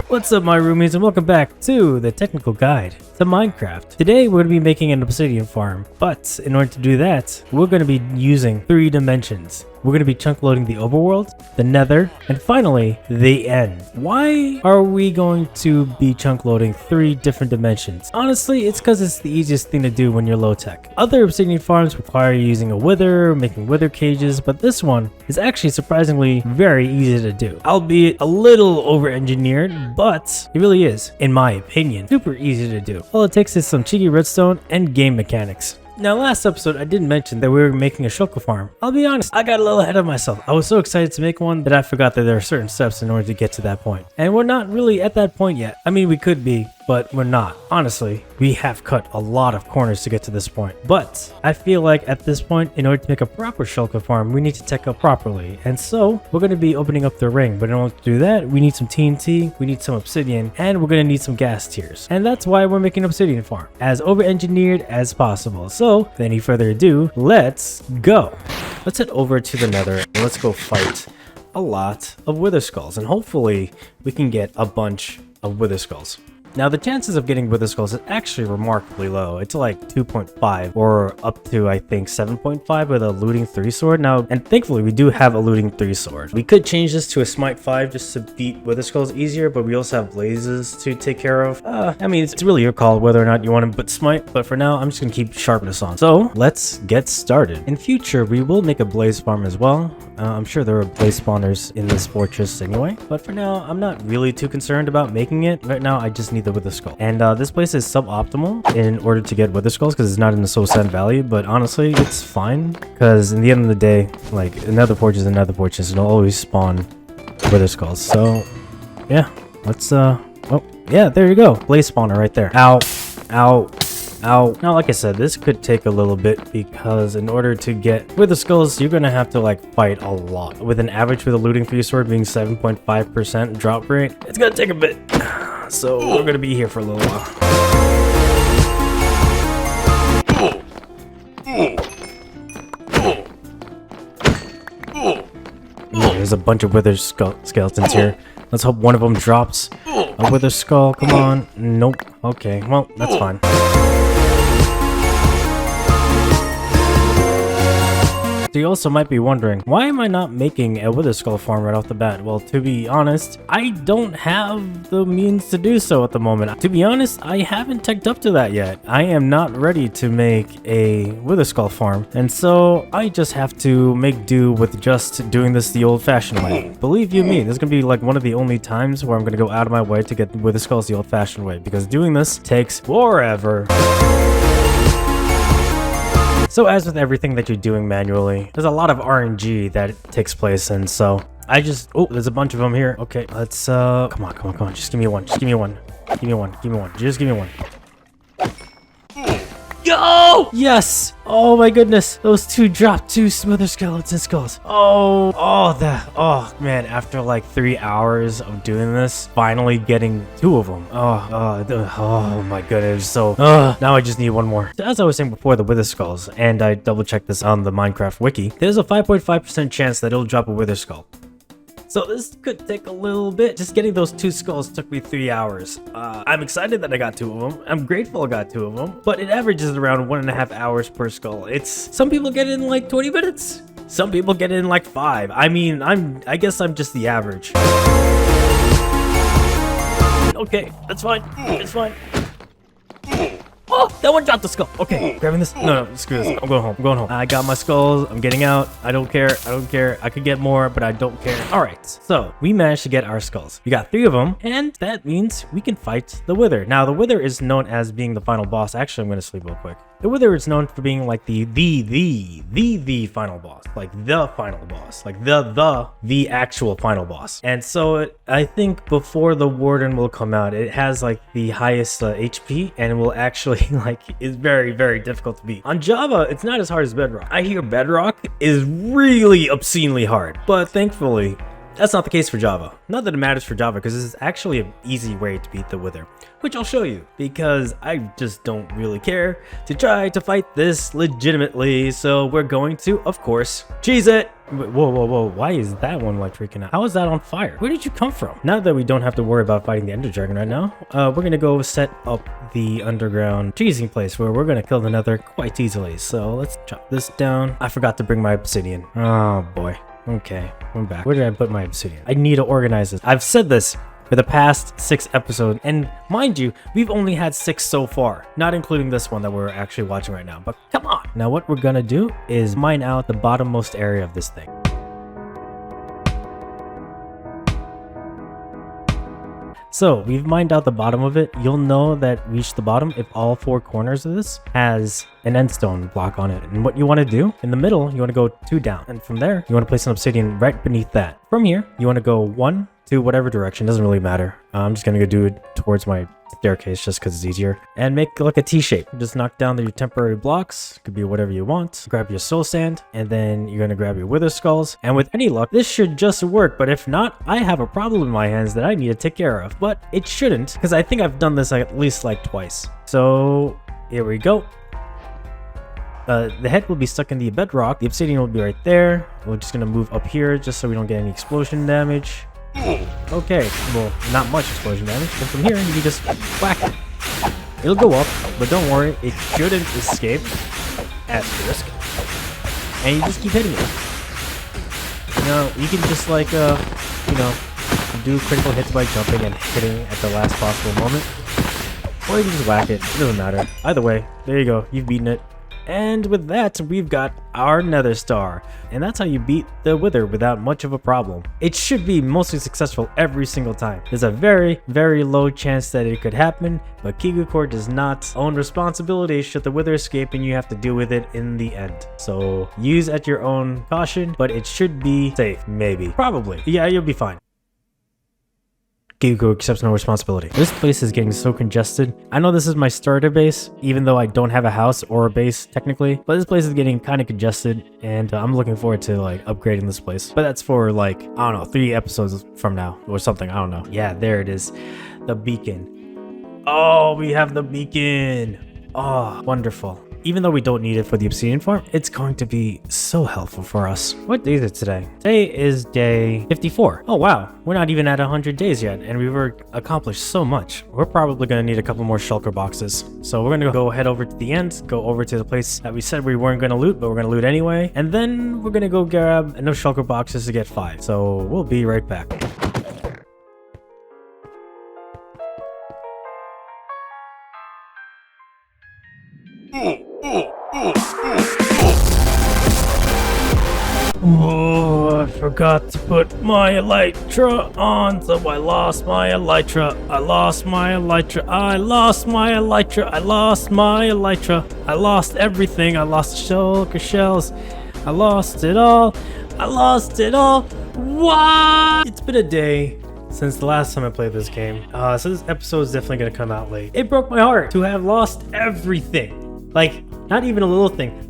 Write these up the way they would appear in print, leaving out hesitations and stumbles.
What's up, my roomies, and welcome back to the technical guide to Minecraft. Today we're going to be making an obsidian farm, but in order to do that, we're going to be using 3 dimensions. We're going to be chunk loading the overworld, the nether, and finally, the end. Why are we going to be chunk loading 3 different dimensions? Honestly, it's because it's the easiest thing to do when you're low tech. Other obsidian farms require using a wither, making wither cages, but this one is actually surprisingly very easy to do. Albeit a little over-engineered, but it really is, in my opinion, super easy to do. All it takes is some cheeky redstone and game mechanics. Now, last episode, I didn't mention that we were making a shulker farm. I'll be honest, I got a little ahead of myself. I was so excited to make one that I forgot that there are certain steps in order to get to that point. And we're not really at that point yet. I mean, we could be, but we're not. Honestly, we have cut a lot of corners to get to this point. But I feel like at this point, in order to make a proper shulker farm, we need to tech up properly. And so we're going to be opening up the ring. But in order to do that, we need some TNT, we need some obsidian, and we're going to need some gas tiers. And that's why we're making an obsidian farm, as over-engineered as possible. So, without any further ado, let's go. Let's head over to the nether and let's go fight a lot of wither skulls. And hopefully we can get a bunch of wither skulls. Now, the chances of getting wither skulls is actually remarkably low. It's like 2.5 or up to, I think, 7.5 with a looting 3 sword. Now, and thankfully, we do have a looting 3 sword. We could change this to a smite 5 just to beat wither skulls easier, but we also have blazes to take care of. I mean, it's really your call whether or not you want to put smite, but for now, I'm just going to keep sharpness on. So, let's get started. In future, we will make a blaze farm as well. I'm sure there are blaze spawners in this fortress anyway, but for now, I'm not really too concerned about making it. Right now, I just need the wither skull. And this place is suboptimal in order to get wither skulls because it's not in the Soul Sand Valley, but honestly, it's fine because in the end of the day, like, another fortress and another fortress, it'll always spawn wither skulls. So, yeah, let's, oh, yeah, there you go. Blaze spawner right there. Ow, ow. Ow. Now, like I said, this could take a little bit because in order to get wither skulls, you're gonna have to like fight a lot. With an average with a looting 3 sword being 7.5% drop rate, it's gonna take a bit. So we're gonna be here for a little while. There's a bunch of wither skeletons here. Let's hope one of them drops a wither skull. Come on. Nope. Okay, well, that's fine. So you also might be wondering, why am I not making a wither skull farm right off the bat? Well, to be honest, I don't have the means to do so at the moment. To be honest, I haven't teched up to that yet. I am not ready to make a wither skull farm, and so I just have to make do with just doing this the old-fashioned way. Believe you me, this is gonna be like one of the only times where I'm gonna go out of my way to get wither skulls the old-fashioned way, because doing this takes forever. So as with everything that you're doing manually, there's a lot of RNG that takes place, and so I just, oh, there's a bunch of them here. Okay, let's, come on, just give me one, just give me one, just give me one. Yo! Yes! Oh my goodness, those 2 dropped 2 wither skeleton skulls. Oh man, after like 3 hours of doing this, finally getting 2 of them. Oh my goodness. So, now I just need 1 more. So as I was saying before, the wither skulls, and I double checked this on the Minecraft wiki, there's a 5.5% chance that it'll drop a wither skull. So this could take a little bit. Just getting those 2 skulls took me 3 hours. I'm excited that I got 2 of them. I'm grateful I got 2 of them. But it averages around 1.5 hours per skull. Some people get it in like 20 minutes. Some people get it in like 5. I mean, I guess I'm just the average. Okay, that's fine. It's fine. Oh, that one dropped the skull. Okay, grabbing this. No, screw this. I'm going home. I got my skulls. I'm getting out. I don't care. I could get more, but I don't care. All right, so we managed to get our skulls. We got 3 of them, and that means we can fight the wither. Now, the wither is known as being the final boss. Actually, I'm going to sleep real quick. The wither is known for being like the final boss, like the final boss, like the actual final boss. And so I think before the warden will come out, it has like the highest HP, and it will actually like is very, very difficult to beat. On Java, it's not as hard as Bedrock. I hear Bedrock is really obscenely hard, but thankfully that's not the case for Java. Not that it matters for Java, because this is actually an easy way to beat the Wither, which I'll show you, because I just don't really care to try to fight this legitimately. So we're going to, of course, cheese it. Whoa, why is that one like freaking out? How is that on fire? Where did you come from? Now that we don't have to worry about fighting the Ender Dragon right now, we're gonna go set up the underground cheesing place where we're gonna kill the Nether quite easily. So let's chop this down. I forgot to bring my obsidian. Oh boy. Okay, I'm back. Where did I put my obsidian? I need to organize this. I've said this for the past 6 episodes, and mind you, we've only had 6 so far, not including this one that we're actually watching right now. But come on. Now what we're gonna do is mine out the bottommost area of this thing. So we've mined out the bottom of it. You'll know that reach the bottom if all 4 corners of this has an endstone block on it. And what you want to do in the middle, you want to go 2 down, and from there you want to place an obsidian right beneath that. From here you want to go 1 to whatever direction, doesn't really matter. I'm just gonna go do it towards my staircase just because it's easier, and make like a T shape. Just knock down your temporary blocks, could be whatever you want. Grab your soul sand, and then you're gonna grab your wither skulls, and with any luck this should just work. But if not, I have a problem in my hands that I need to take care of, but it shouldn't, because I think I've done this at least like twice. So here we go. The head will be stuck in the bedrock. The obsidian will be right there. We're just gonna move up here just so we don't get any explosion damage. Okay, well, not much explosion damage, but from here you can just whack it. It'll go up, but don't worry, it shouldn't escape. Asterisk. And you just keep hitting it. You know, you can just like, you know, do critical hits by jumping and hitting at the last possible moment. Or you can just whack it, it doesn't matter. Either way, there you go, you've beaten it. And with that, we've got our Nether Star. And that's how you beat the Wither without much of a problem. It should be mostly successful every single time. There's a very, very low chance that it could happen, but KiguCore does not own responsibility should the Wither escape and you have to deal with it in the end. So use at your own caution, but it should be safe, maybe. Probably. Yeah, you'll be fine. KiguCore accepts no responsibility. This place is getting so congested. I know this is my starter base, even though I don't have a house or a base technically, but this place is getting kind of congested, and I'm looking forward to like upgrading this place. But that's for like, I don't know, 3 episodes from now or something. I don't know. Yeah, there it is. The beacon. Oh, we have the beacon. Oh, wonderful. Even though we don't need it for the obsidian farm, it's going to be so helpful for us. What day is it today? Today is day 54. Oh wow, we're not even at 100 days yet, and we've accomplished so much. We're probably going to need a couple more shulker boxes. So we're going to go head over to the end, go over to the place that we said we weren't going to loot, but we're going to loot anyway. And then we're going to go grab enough shulker boxes to get 5. So we'll be right back. Oh, I forgot to put my elytra on, so I lost my elytra. I lost my elytra. I lost my elytra. I lost my elytra. I lost everything. I lost shulker shells. I lost it all. I lost it all. What? It's been a day since the last time I played this game. So this episode is definitely gonna come out late. It broke my heart to have lost everything. Like, not even a little thing.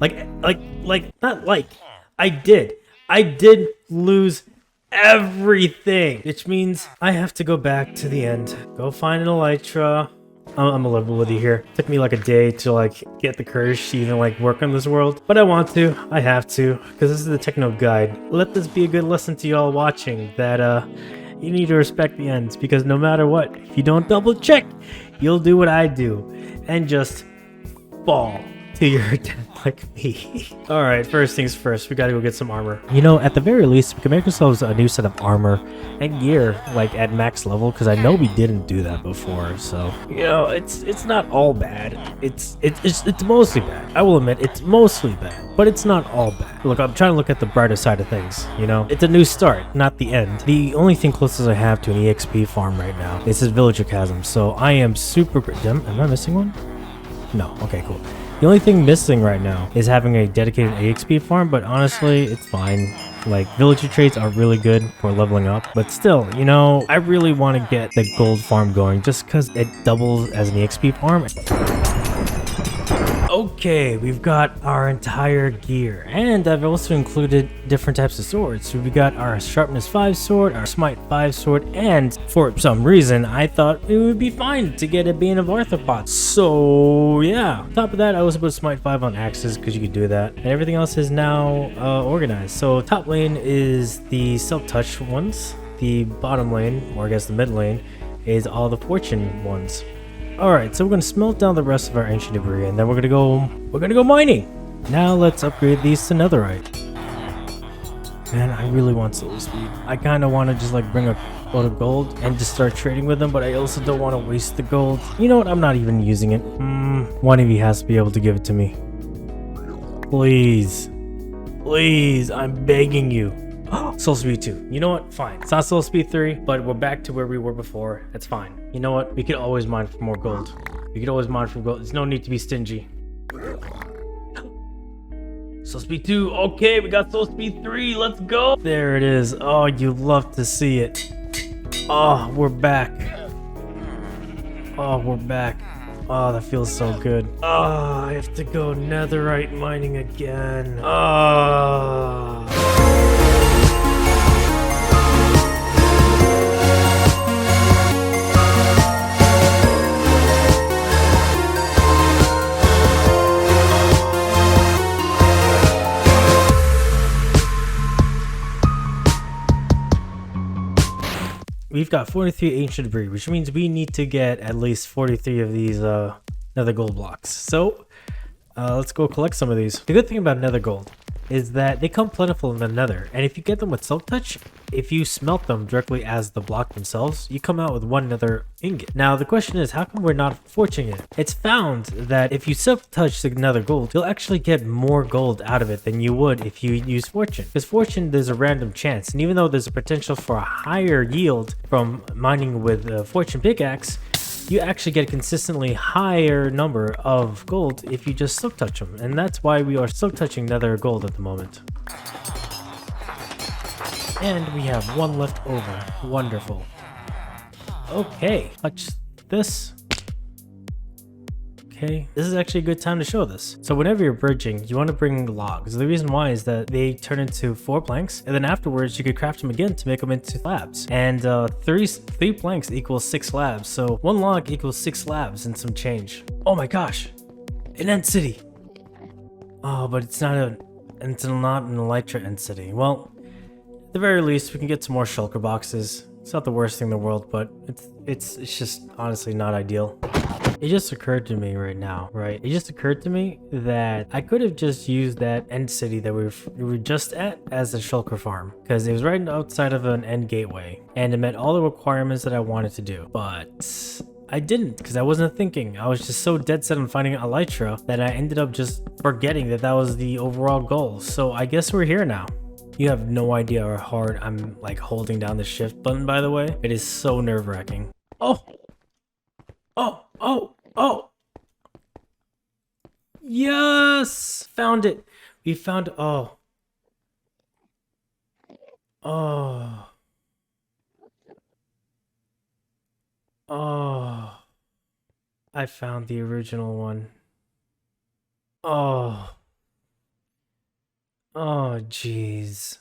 I did lose everything, which means I have to go back to the end. Go find an elytra. I'm a level with you here. Took me like a day to like get the courage to even like work on this world, but I want to. I have to, because this is the techno guide. Let this be a good lesson to y'all watching that you need to respect the ends, because no matter what, if you don't double check, you'll do what I do and just fall to your death like me. Alright, first things first, we gotta go get some armor. You know, at the very least, we can make ourselves a new set of armor and gear, like at max level, because I know we didn't do that before, so, you know, it's not all bad. It's mostly bad. I will admit, it's mostly bad, but it's not all bad. Look, I'm trying to look at the brighter side of things, you know? It's a new start, not the end. The only thing closest I have to an EXP farm right now is this villager chasm, so I am super... Am I missing one? No, okay, cool. The only thing missing right now is having a dedicated EXP farm, but honestly, it's fine. Like, villager traits are really good for leveling up, but still, you know, I really want to get the gold farm going just because it doubles as an EXP farm. Okay, we've got our entire gear, and I've also included different types of swords. So we got our sharpness 5 sword, our smite 5 sword, and for some reason I thought it would be fine to get a Bane of Arthropod. So yeah, on top of that I also put smite 5 on axes because you could do that, and everything else is now organized. So top lane is the self-touch ones, the bottom lane, or I guess the mid lane, is all the fortune ones. Alright, so we're gonna smelt down the rest of our ancient debris, and then we're gonna go mining. Now let's upgrade these to netherite. Man, I really want soul speed. I kinda wanna just like bring a load of gold and just start trading with them, but I also don't wanna waste the gold. You know what, I'm not even using it. One of you has to be able to give it to me. Please. Please, I'm begging you. Soul Speed 2. You know what? Fine. It's not Soul Speed 3, but we're back to where we were before. That's fine. You know what? We could always mine for more gold. We could always mine for gold. There's no need to be stingy. Soul Speed 2. Okay, we got Soul Speed 3. Let's go. There it is. Oh, you love to see it. Oh, we're back. Oh, we're back. Oh, that feels so good. Oh, I have to go netherite mining again. Oh. We've got 43 ancient debris, which means we need to get at least 43 of these nether gold blocks. So let's go collect some of these. The good thing about nether gold is that they come plentiful in the nether, and if you get them with silk touch, if you smelt them directly as the block themselves, you come out with one nether ingot. Now the question is, how come we're not fortunate? It's found that if you silk touch the nether gold, you'll actually get more gold out of it than you would if you use fortune, because fortune, there's a random chance, and even though there's a potential for a higher yield from mining with a fortune pickaxe, you actually get a consistently higher number of gold if you just silk touch them, and that's why we are silk touching nether gold at the moment. And we have one left over. Wonderful. Okay, touch this. Okay, this is actually a good time to show this. So whenever you're bridging, you want to bring logs. The reason why is that they turn into 4 planks, and then afterwards you could craft them again to make them into slabs. And three planks equals 6 slabs, so 1 log equals 6 slabs and some change. Oh my gosh, an end city. Oh, but it's not an elytra end city. Well, at the very least, we can get some more shulker boxes. It's not the worst thing in the world, but it's just honestly not ideal. It just occurred to me right now, right? It just occurred to me that I could have just used that end city that we were just at as a shulker farm, because it was right outside of an end gateway, and it met all the requirements that I wanted to do. But I didn't, because I wasn't thinking. I was just so dead set on finding elytra that I ended up just forgetting that that was the overall goal. So I guess we're here now. You have no idea how hard I'm like holding down the shift button, by the way. It is so nerve-wracking. Oh! Oh! Oh! Oh! Yes! Found it! We found... Oh. Oh. Oh. I found the original one. Oh. Oh, jeez.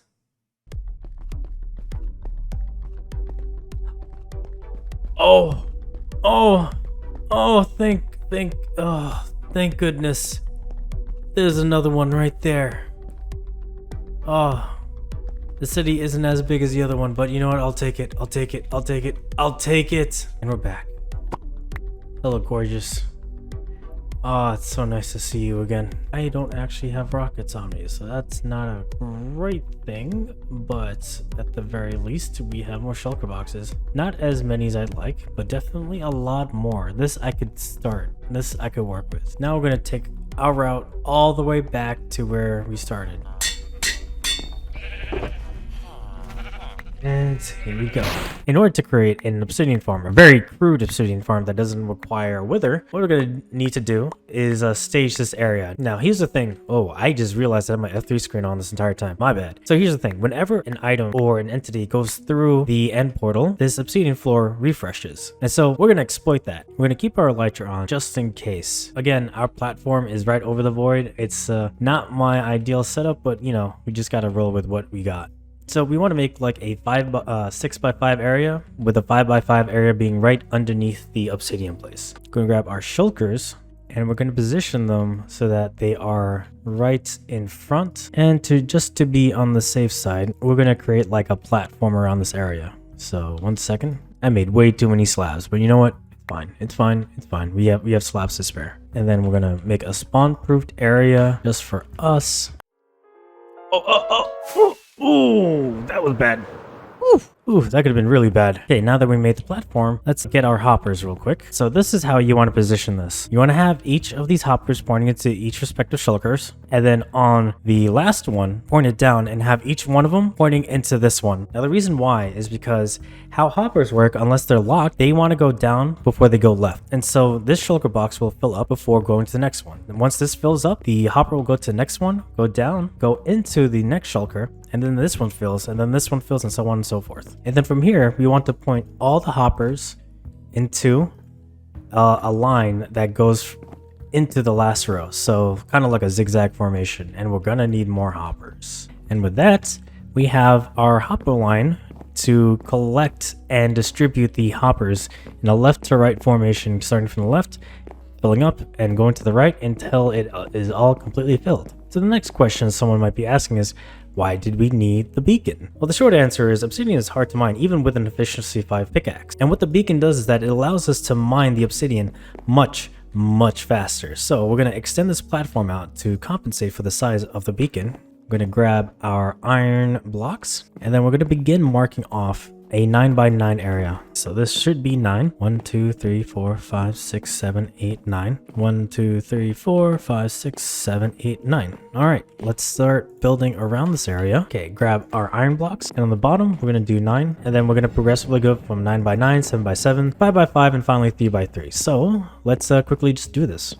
Oh. Oh. Oh, thank goodness. There's another one right there. Oh. The city isn't as big as the other one, but you know what? I'll take it. I'll take it. I'll take it. I'll take it. And we're back. Hello, gorgeous. Oh, it's so nice to see you again. I don't actually have rockets on me, so that's not a great thing, but at the very least, we have more shulker boxes. Not as many as I'd like, but definitely a lot more. This I could start. This I could work with. Now we're gonna take our route all the way back to where we started. And here we go. In order to create an obsidian farm, a very crude obsidian farm that doesn't require wither, what we're going to need to do is stage this area. Now, here's the thing. Oh, I just realized I had my F3 screen on this entire time. My bad. So here's the thing. Whenever an item or an entity goes through the end portal, this obsidian floor refreshes. And so we're going to exploit that. We're going to keep our elytra on just in case. Again, our platform is right over the void. It's not my ideal setup, but you know, we just got to roll with what we got. So we want to make like a 6x5 area with a 5x5 area being right underneath the obsidian place. Going to grab our shulkers and we're going to position them so that they are right in front. And to be on the safe side, we're going to create like a platform around this area. So 1 second. I made way too many slabs, but you know what? It's fine. It's fine. It's fine. We have slabs to spare. And then we're going to make a spawn-proofed area just for us. Ooh, that was bad. Ooh, that could have been really bad. Okay, now that we made the platform, let's get our hoppers real quick. So this is how you want to position this. You want to have each of these hoppers pointing into each respective shulkers, and then on the last one, point it down and have each one of them pointing into this one. Now the reason why is because how hoppers work, unless they're locked, they want to go down before they go left. And so this shulker box will fill up before going to the next one. And once this fills up, the hopper will go to the next one, go down, go into the next shulker, and then this one fills, and then this one fills, and so on and so forth. And then from here, we want to point all the hoppers into a line that goes into the last row. So kind of like a zigzag formation, and we're gonna need more hoppers. And with that, we have our hopper line to collect and distribute the hoppers in a left to right formation, starting from the left, filling up, and going to the right until it is all completely filled. So the next question someone might be asking is, why did we need the beacon? Well, the short answer is obsidian is hard to mine even with an efficiency 5 pickaxe. And what the beacon does is that it allows us to mine the obsidian much faster. So we're going to extend this platform out to compensate for the size of the beacon. We're going to grab our iron blocks and then we're going to begin marking off a 9x9 area. So this should be 9. 1, 2, 3, 4, 5, 6, 7, 8, 9. 1, 2, 3, 4, 5, 6, 7, 8, 9. All right, let's start building around this area. Okay, grab our iron blocks, and on the bottom, we're gonna do 9, and then we're gonna progressively go from 9x9, 7x7, 5x5, and finally 3x3. So let's quickly just do this.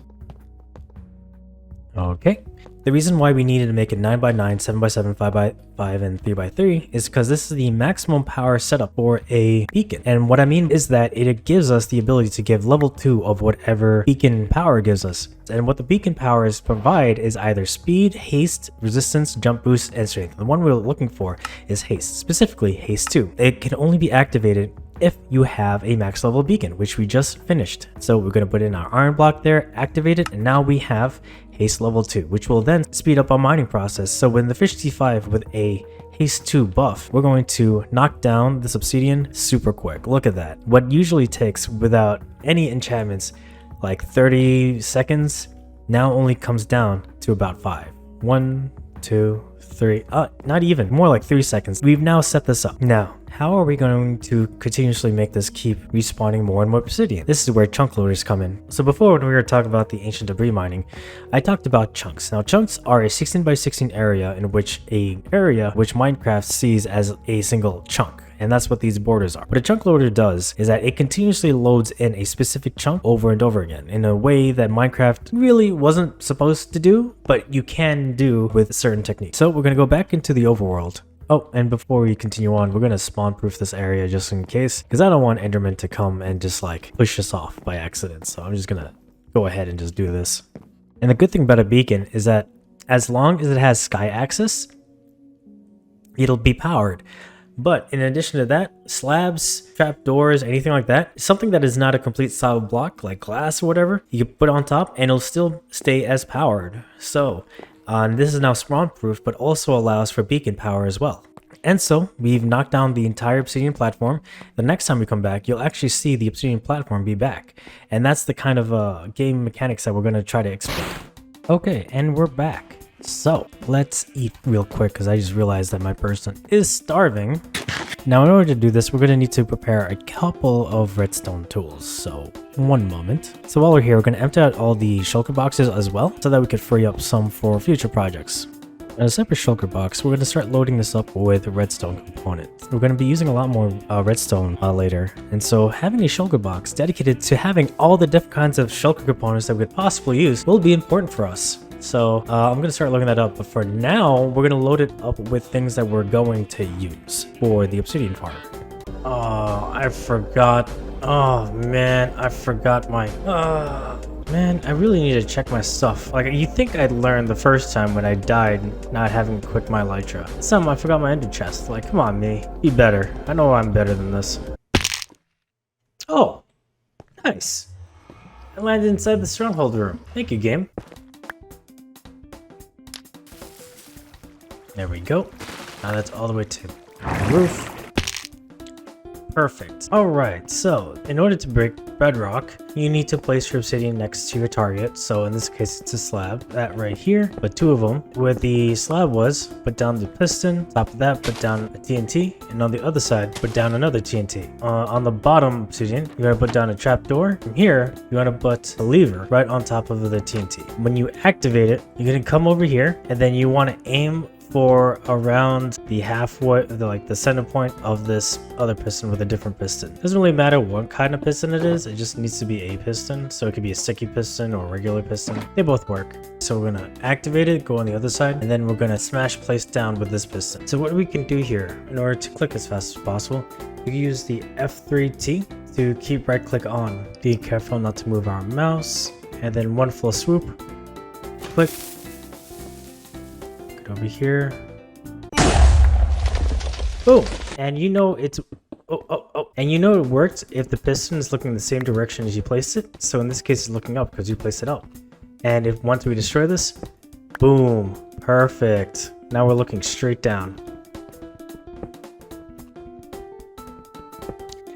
Okay. The reason why we needed to make it 9x9, 7x7, 5x5, and 3x3 is because this is the maximum power setup for a beacon. And what I mean is that it gives us the ability to give level 2 of whatever beacon power gives us. And what the beacon powers provide is either speed, haste, resistance, jump boost, and strength. The one we're looking for is haste, specifically haste 2. It can only be activated if you have a max level beacon, which we just finished. So we're going to put in our iron block there, activate it, and now we have haste level 2, which will then speed up our mining process. So when the efficiency 5 with a haste 2 buff, we're going to knock down this obsidian super quick. Look at that. What usually takes without any enchantments like 30 seconds now only comes down to about 5. 1, 2, 3, not even, more like 3 seconds. We've now set this up. Now, how are we going to continuously make this keep respawning more and more obsidian? This is where chunk loaders come in. So before, when we were talking about the ancient debris mining, I talked about chunks. Now chunks are a 16x16 area in which Minecraft sees as a single chunk. And that's what these borders are. What a chunk loader does is that it continuously loads in a specific chunk over and over again in a way that Minecraft really wasn't supposed to do, but you can do with certain techniques. So we're going to go back into the overworld. Oh, and before we continue on, we're going to spawn proof this area just in case, because I don't want Enderman to come and just like push us off by accident. So I'm just going to go ahead and just do this. And the good thing about a beacon is that as long as it has sky access, it'll be powered. But in addition to that, slabs, trapdoors, anything like that, something that is not a complete solid block like glass or whatever, you can put on top and it'll still stay as powered. So this is now spawn proof, but also allows for beacon power as well. And so we've knocked down the entire obsidian platform. The next time we come back, you'll actually see the obsidian platform be back. And that's the kind of game mechanics that we're going to try to explore. Okay, and we're back. So let's eat real quick because I just realized that my person is starving. Now in order to do this, we're going to need to prepare a couple of redstone tools. So one moment. So while we're here, we're going to empty out all the shulker boxes as well so that we could free up some for future projects. In a separate shulker box, we're going to start loading this up with redstone components. We're going to be using a lot more redstone later, and so having a shulker box dedicated to having all the different kinds of shulker components that we could possibly use will be important for us. So I'm going to start looking that up, but for now, we're going to load it up with things that we're going to use for the obsidian farm. Oh, I forgot. Oh, man, I forgot my... Man, I really need to check my stuff. Like, you think I'd learned the first time when I died not having quit my elytra. I forgot my ender chest. Like, come on, me. Be better. I know I'm better than this. Oh, nice. I landed inside the stronghold room. Thank you, game. There we go. Now that's all the way to the roof. Perfect. Alright, so in order to break bedrock, you need to place your obsidian next to your target. So in this case, it's a slab. That right here, but two of them. Where the slab was, put down the piston. Top of that, put down a TNT. And on the other side, put down another TNT. On the bottom obsidian, you're going to put down a trapdoor. From here, you want to put a lever right on top of the TNT. When you activate it, you're going to come over here, and then you want to aim for around the halfway, the center point of this other piston with a different piston. Doesn't really matter what kind of piston it is, it just needs to be a piston. So it could be a sticky piston or a regular piston. They both work. So we're gonna activate it, go on the other side, and then we're gonna smash place down with this piston. So what we can do here, in order to click as fast as possible, we can use the F3T to keep right click on. Be careful not to move our mouse, and then one full swoop, click. Over here. Boom! And you know it's and you know it worked if the piston is looking the same direction as you placed it. So in this case it's looking up because you placed it up. And if once we destroy this, boom, perfect. Now we're looking straight down.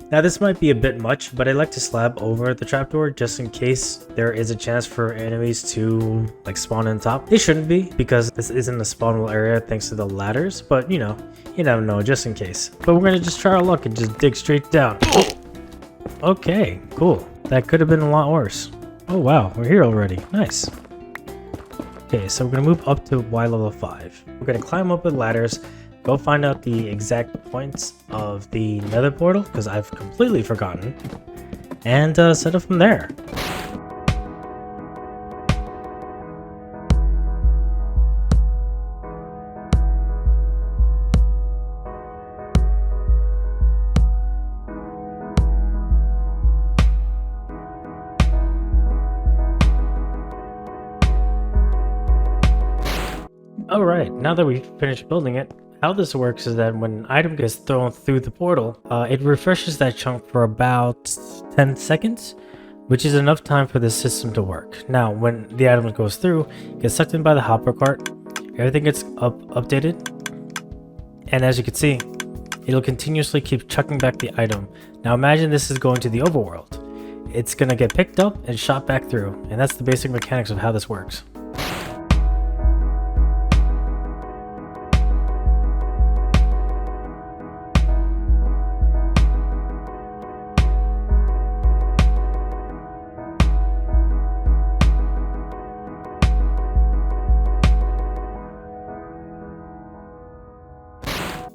Now this might be a bit much, but I like to slab over the trapdoor just in case there is a chance for enemies to like spawn on top. They shouldn't be because this isn't a spawnable area thanks to the ladders, but you know, you never know, just in case. But we're gonna just try our luck and just dig straight down. Okay, cool. That could have been a lot worse. Oh wow, we're here already. Nice. Okay, so we're gonna move up to Y level 5. We're gonna climb up with ladders. Go find out the exact points of the Nether Portal, because I've completely forgotten, and set it from there. Alright, now that we've finished building it, how this works is that when an item gets thrown through the portal, it refreshes that chunk for about 10 seconds, which is enough time for the system to work. Now, when the item goes through, it gets sucked in by the hopper cart, everything gets updated, and as you can see, it'll continuously keep chucking back the item. Now imagine this is going to the overworld. It's going to get picked up and shot back through, and that's the basic mechanics of how this works.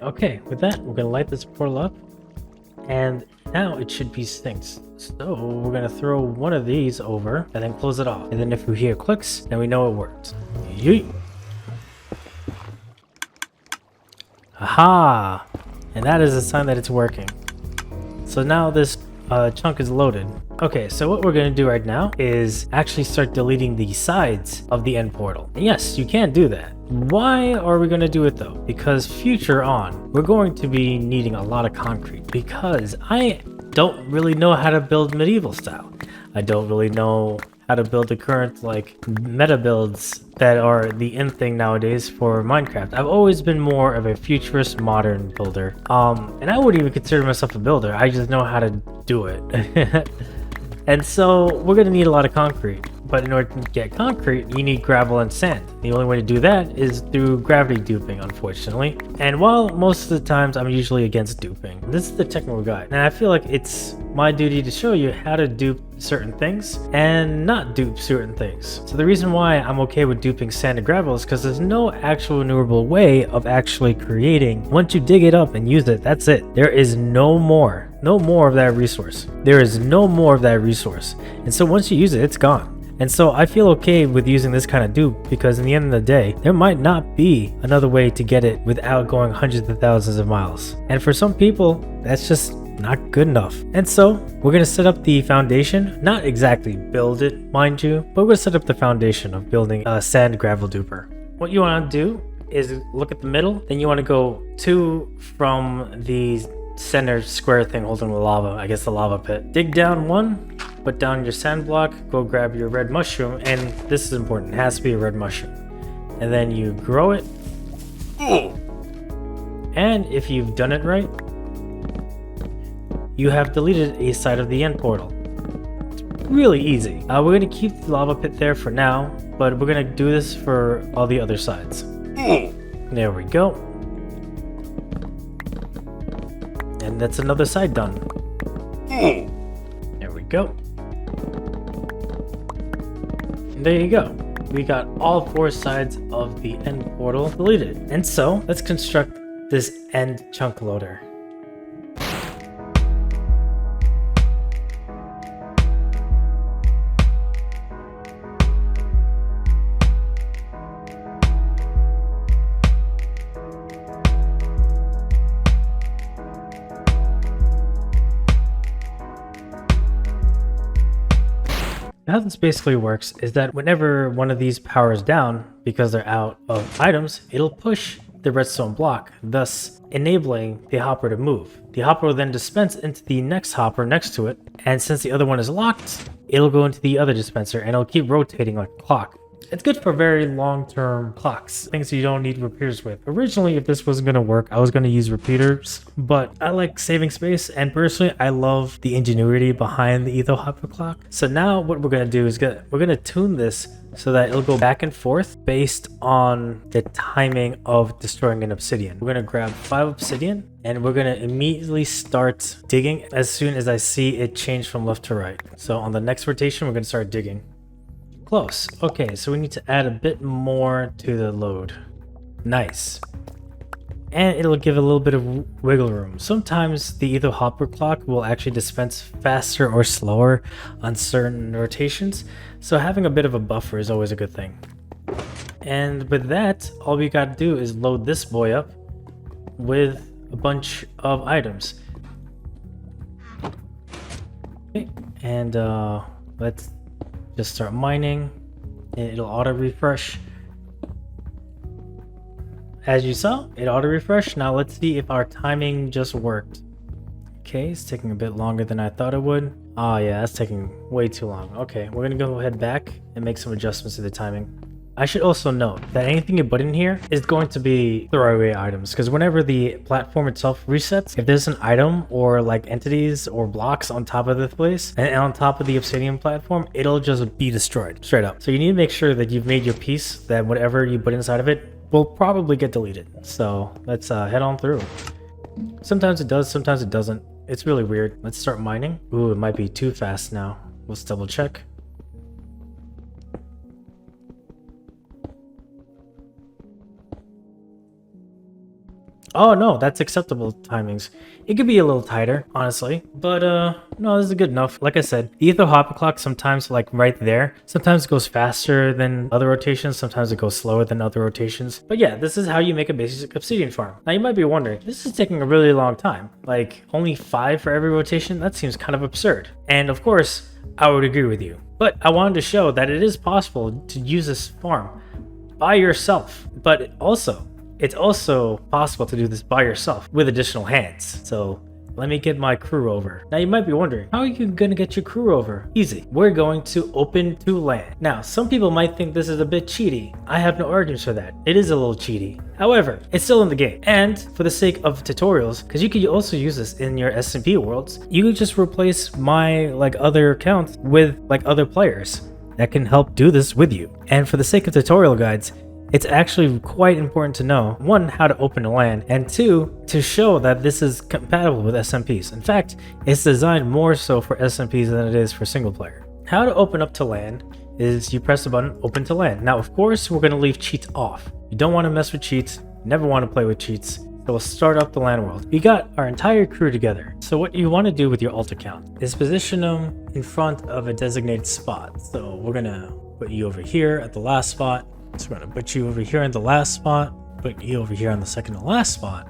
Okay, with that, we're going to light this portal up, and now it should be synced. So we're going to throw one of these over, and then close it off. And then if we hear clicks, then we know it worked. Yeet! Aha! And that is a sign that it's working. So now this chunk is loaded. Okay, so what we're going to do right now is actually start deleting the sides of the end portal. And yes, you can do that. Why are we going to do it though? Because future on, we're going to be needing a lot of concrete because I don't really know how to build medieval style. I don't really know how to build the current like meta builds that are the in thing nowadays for Minecraft. I've always been more of a futurist modern builder. And I wouldn't even consider myself a builder. I just know how to do it. And so we're going to need a lot of concrete. But in order to get concrete, you need gravel and sand. The only way to do that is through gravity duping, unfortunately. And while most of the times I'm usually against duping, this is the technical guide. And I feel like it's my duty to show you how to dupe certain things and not dupe certain things. So the reason why I'm okay with duping sand and gravel is because there's no actual renewable way of actually creating. Once you dig it up and use it, that's it. There is no more of that resource. There is no more of that resource. And so once you use it, it's gone. And so I feel okay with using this kind of dupe because in the end of the day, there might not be another way to get it without going hundreds of thousands of miles. And for some people, that's just not good enough. And so we're going to set up the foundation, not exactly build it, mind you, but we're going to set up the foundation of building a sand gravel duper. What you want to do is look at the middle, then you want to go 2 from the center square thing holding the lava, I guess the lava pit. Dig down 1, put down your sand block, go grab your red mushroom, and this is important, it has to be a red mushroom. And then you grow it. And if you've done it right, you have deleted a side of the end portal. It's really easy. We're going to keep the lava pit there for now, but we're going to do this for all the other sides. There we go. And that's another side done. There we go. And there you go. We got all 4 sides of the end portal deleted. And so let's construct this end chunk loader. How this basically works is that whenever one of these powers down, because they're out of items, it'll push the redstone block, thus enabling the hopper to move. The hopper will then dispense into the next hopper next to it, and since the other one is locked, it'll go into the other dispenser and it'll keep rotating like a clock. It's good for very long-term clocks, things you don't need repeaters with. Originally, if this wasn't going to work, I was going to use repeaters, but I like saving space, and personally, I love the ingenuity behind the etho hopper clock. So now what we're going to do is we're going to tune this so that it'll go back and forth based on the timing of destroying an obsidian. We're going to grab 5 obsidian, and we're going to immediately start digging as soon as I see it change from left to right. So on the next rotation, we're going to start digging. Close. Okay, so we need to add a bit more to the load. Nice. And it'll give a little bit of wiggle room. Sometimes the etho hopper clock will actually dispense faster or slower on certain rotations, so having a bit of a buffer is always a good thing. And with that, all we gotta do is load this boy up with a bunch of items. Okay, and let's just start mining, and it'll auto refresh. As you saw, it auto refreshed. Now let's see if our timing just worked. Okay, it's taking a bit longer than I thought it would. Oh yeah, that's taking way too long. Okay, we're gonna go ahead back and make some adjustments to the timing. I should also note that anything you put in here is going to be throwaway items, because whenever the platform itself resets, if there's an item or like entities or blocks on top of this place and on top of the obsidian platform, it'll just be destroyed straight up. So you need to make sure that you've made your piece, that whatever you put inside of it will probably get deleted. So let's head on through. Sometimes it does, sometimes it doesn't. It's really weird. Let's start mining. Ooh, it might be too fast now. Let's double check. Oh no, that's acceptable timings. It could be a little tighter, honestly, but no, this is good enough. Like I said, the etho hopper clock sometimes like right there. Sometimes it goes faster than other rotations, sometimes it goes slower than other rotations. But yeah, this is how you make a basic obsidian farm. Now you might be wondering, this is taking a really long time. Like only 5 for every rotation? That seems kind of absurd. And of course, I would agree with you. But I wanted to show that it is possible to use this farm by yourself, but it's also possible to do this by yourself with additional hands. So let me get my crew over. Now you might be wondering, how are you gonna get your crew over? Easy. We're going to open to land. Now, some people might think this is a bit cheaty. I have no arguments for that. It is a little cheaty. However, it's still in the game. And for the sake of tutorials, because you could also use this in your SMP worlds, you could just replace my like other account with like other players. that can help do this with you. And for the sake of tutorial guides, it's actually quite important to know, 1, how to open a land, and 2, to show that this is compatible with SMPs. In fact, it's designed more so for SMPs than it is for single player. How to open up to land is you press the button open to land. Now of course we're going to leave cheats off. You don't want to mess with cheats, never want to play with cheats. So we'll start up the land world. We got our entire crew together. So what you want to do with your alt account is position them in front of a designated spot. So we're going to put you over here at the last spot. So we're going to put you over here in the last spot, put you over here on the second to last spot,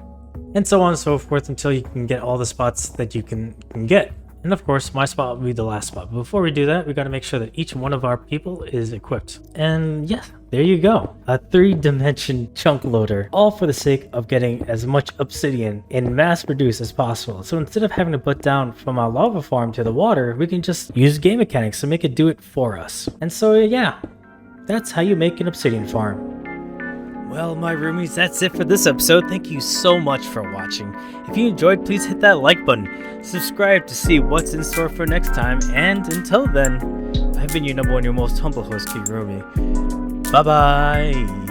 and so on and so forth until you can get all the spots that you can get. And of course, my spot will be the last spot. But before we do that, we got to make sure that each one of our people is equipped. And yeah, there you go. A 3-dimension chunk loader, all for the sake of getting as much obsidian and mass produced as possible. So instead of having to put down from our lava farm to the water, we can just use game mechanics to make it do it for us. And so yeah, that's how you make an obsidian farm. Well, my roomies, that's it for this episode. Thank you so much for watching. If you enjoyed, please hit that like button. Subscribe to see what's in store for next time. And until then, I've been your number one, your most humble host, King Roomie. Bye-bye.